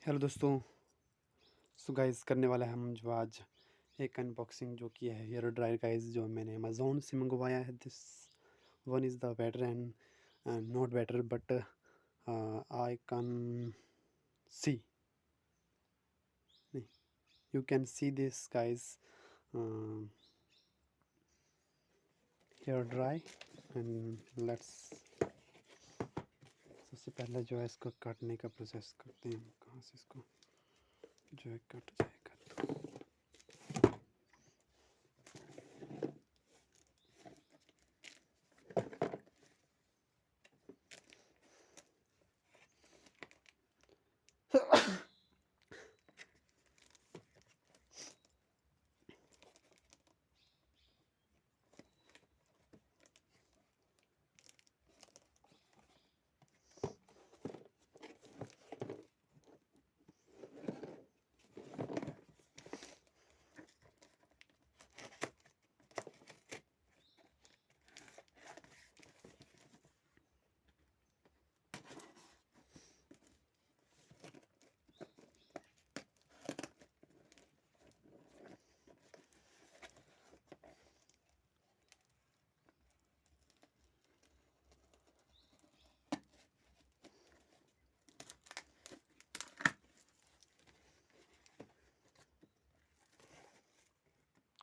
Hello दोस्तों। So guys करने वाला है हम जो आज एक अनबॉक्सिंग जो कि है हेयर ड्रायर गाइस, जो मैंने अमेज़ोन से मंगवाया है। This one is the better and not better but I can see you can see this guys hair dry and let's. सबसे पहले जो है इसको काटने का प्रोसेस करते हैं। कहाँ से इसको जो है कट जाएगा तो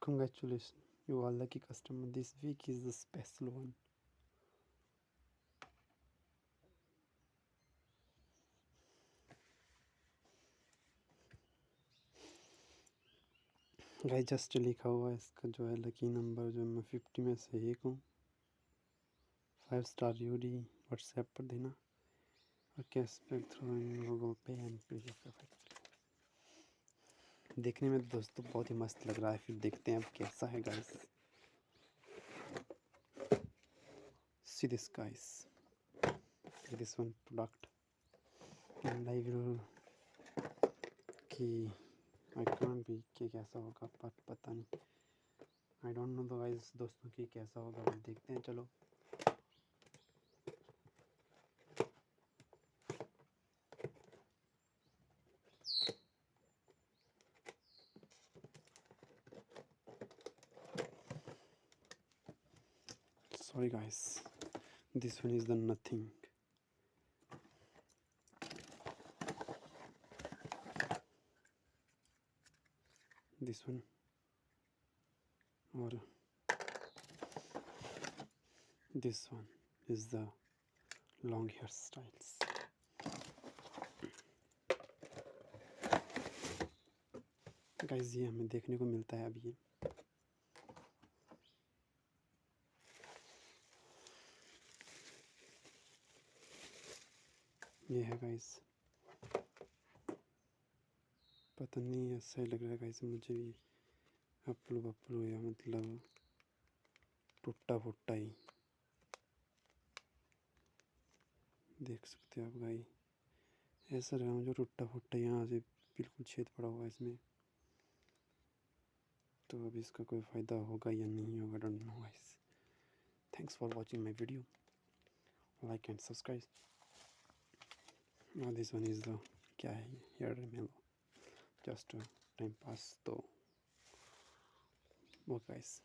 congratulations, you are lucky customer. This week is the special one. Guys just लिखा हुआ है इसका जो है लकी नंबर, जो मैं 50 में से एक हूँ। 5 स्टार यूडी व्हाट्सएप पर देना और कैशबैक थ्रू इन गूगल पे एंड पे। देखने में दोस्तों बहुत ही मस्त लग रहा है, फिर देखते हैं अब कैसा है guys. C this guys, this one product and I will कि आई कांट बी कि कैसा होगा पर पता नहीं। आई डोंट नो तो गाइस दोस्तों कि कैसा होगा, अब देखते हैं। चलो sorry guys, this one is the nothing. This one or this one is the long hairstyles. Guys ये हमें देखने को मिलता है अभी। ये है गाइस, पता नहीं ऐसा ही लग रहा है गाइस मुझे भी। अपलू या मतलब टूटा फुट्टा ही देख सकते हो आप गाइस। ऐसा लग रहा है मुझे टूटा फुट्टा, यहाँ से बिल्कुल छेद पड़ा हुआ है इसमें। तो अब इसका कोई फ़ायदा होगा या नहीं होगा, don't know guys. Thanks for watching my video, like and subscribe. This one is the क्या है हेयर मेलो, जस्ट टाइम पास। तो वो गाइस